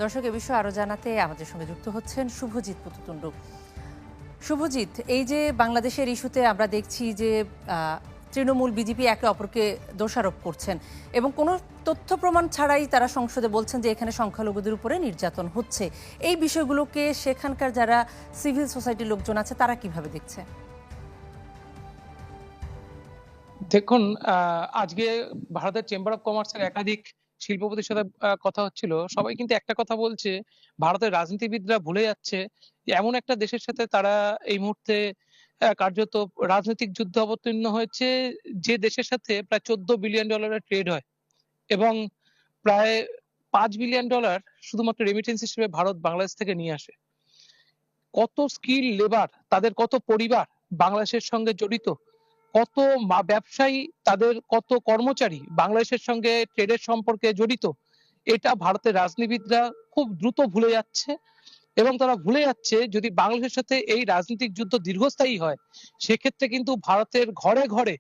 দর্শক, এ বিষয়ে আরো জানাতে আমাদের সঙ্গে যুক্ত হচ্ছেন শুভজিৎ পুততুণ্ড। শুভজিৎ, এই যে বাংলাদেশের ইস্যুতে আমরা দেখছি যে তৃণমূল বিজেপি একে অপরকে দোষারোপ করছেন এবং কোনো তথ্য প্রমাণ ছাড়াই তারা সংসদে বলছেন যে এখানে সংখ্যালঘুদের উপরে নির্যাতন হচ্ছে। এই বিষয়গুলোকে সেখানকার যারা সিভিল সোসাইটির লোকজন আছে তারা কিভাবে দেখছে? দেখুন, আজকে ভারতের চেম্বার অফ কমার্সের একাধিক শিল্পপতির সাথে কথা হচ্ছিল। সবাই কিন্তু একটা কথা বলছে, ভারতের রাজনীতিবিদরা ভুলে যাচ্ছে যে এমন একটা দেশের সাথে তারা এই মুহূর্তে কার্যত রাজনৈতিক যুদ্ধে অবতীর্ণ হয়েছে, যে দেশের সাথে প্রায় $14 বিলিয়ন ট্রেড হয় এবং প্রায় $5 বিলিয়ন শুধুমাত্র রেমিটেন্স হিসেবে ভারত বাংলাদেশ থেকে নিয়ে আসে। কত স্কিল লেবার, তাদের কত পরিবার বাংলাদেশের সঙ্গে জড়িত, কত ব্যবসায়ী, তাদের কত কর্মচারী বাংলাদেশের সঙ্গে ট্রেডের সম্পর্কে জড়িত, এটা ভারতের রাজনীতিবিদরা খুব দ্রুত ভুলে যাচ্ছে। এবং তারা ভুলে যাচ্ছে যদি বাংলাদেশের সাথে এই রাজনৈতিক যুদ্ধ দীর্ঘস্থায়ী হয়, সেক্ষেত্রে কিন্তু ভারতের ঘরে ঘরে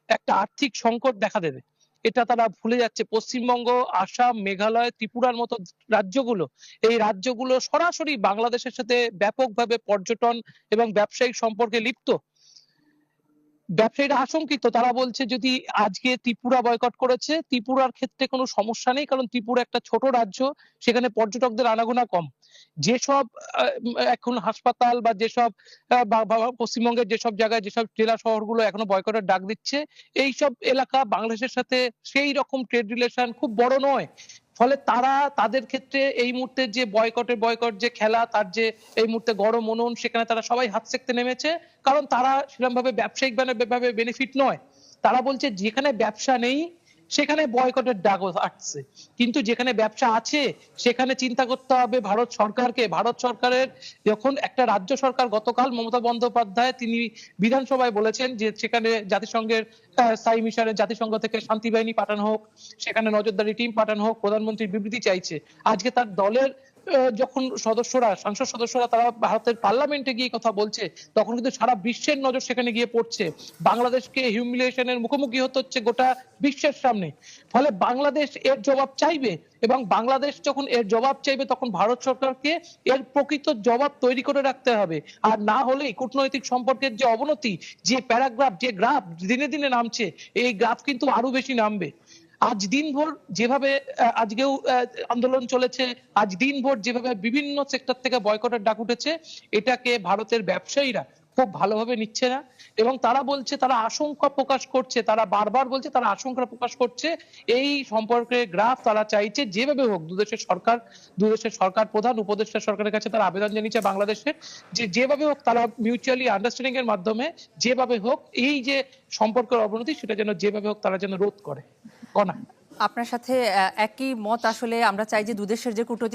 একটা আর্থিক সংকট দেখা দেবে। এটা তারা ভুলে যাচ্ছে। পশ্চিমবঙ্গ, আসাম, মেঘালয়, ত্রিপুরার মতো রাজ্যগুলো, এই রাজ্যগুলো সরাসরি বাংলাদেশের সাথে ব্যাপকভাবে পর্যটন এবং ব্যবসায়িক সম্পর্কে লিপ্ত। ব্যবসায়ীরা আশঙ্কিত, তারা বলছে যদি আজকে ত্রিপুরা বয়কট করেছে, ত্রিপুরার ক্ষেত্রে কোনো সমস্যা নেই, কারণ ত্রিপুরা একটা ছোট রাজ্য, সেখানে পর্যটকদের আনাগোনা কম। যেসব এখন হাসপাতাল বা যেসব পশ্চিমবঙ্গের যেসব জায়গায় যেসব জেলা শহরগুলো এখনো বয়কটের ডাক দিচ্ছে, এইসব এলাকা বাংলাদেশের সাথে সেই রকম ট্রেড রিলেশন খুব বড় নয়। ফলে তারা তাদের ক্ষেত্রে এই মুহূর্তে যে বয়কট যে খেলা, তার যে এই মুহূর্তে গরম উনুন, সেখানে তারা সবাই হাত সেঁকতে নেমেছে, কারণ তারা সেরকম ভাবে ব্যবসায়িক ভাবে বেনিফিট নয়। তারা বলছে যেখানে ব্যবসা নেই সেখানে বয়কটের ডাক আসছে, কিন্তু যেখানে ব্যবসা আছে সেখানে চিন্তা করতে হবে ভারত সরকারকে। ভারত সরকারের যখন একটা রাজ্য সরকার, গতকাল মমতা বন্দ্যোপাধ্যায় তিনি বিধানসভায় বলেছেন যে সেখানে জাতিসংঘের স্থায়ী মিশনে জাতিসংঘ থেকে শান্তি বাহিনী পাঠানো হোক, সেখানে নজরদারি টিম পাঠানো হোক, প্রধানমন্ত্রীর বিবৃতি চাইছে। আজকে তার দলের যখন সংসদ সদস্যরা তারা ভারতের পার্লামেন্টে গিয়ে কথা বলছে, তখন কিন্তু সারা বিশ্বের নজর সেখানে গিয়ে পড়ছে। বাংলাদেশকে হিউমিলিয়েশনের মুখোমুখি হতে হচ্ছে গোটা বিশ্বের সামনে। ফলে বাংলাদেশ এর জবাব চাইবে, এবং বাংলাদেশ যখন এর জবাব চাইবে তখন ভারত সরকারকে এর প্রকৃত জবাব তৈরি করে রাখতে হবে। আর না হলে কূটনৈতিক সম্পর্কের যে অবনতি, যে প্যারাগ্রাফ, যে গ্রাফ দিনে দিনে নামছে, এই গ্রাফ কিন্তু আরো বেশি নামবে। আজ দিনভর যেভাবে আজকেও আন্দোলন চলেছে, আজ দিনভর যেভাবে বিভিন্ন সেক্টর থেকে বয়কটের ডাক উঠেছে, এটাকে ভারতের ব্যবসায়ীরা খুব ভালোভাবে নিচ্ছে না, এবং তারা বলছে, তারা আশঙ্কা প্রকাশ করছে, তারা বারবার বলছে তারা আশঙ্কা প্রকাশ করছে। এই সম্পর্কে গ্রাফ তারা চাইছে যেভাবে হোক, দুদেশের সরকার প্রধান, উপদেষ্টা সরকারের কাছে তারা আবেদন জানিয়েছে বাংলাদেশের, যে যেভাবে হোক তারা মিউচুয়ালি আন্ডারস্ট্যান্ডিং এর মাধ্যমে যেভাবে হোক এই যে সম্পর্কের অবনতি, সেটা যেন যেভাবে হোক তারা যেন রোধ করে। কনা আপনার সাথে একই মত। আসলে আমরা চাই যে দুদেশের যে কূটনৈতিক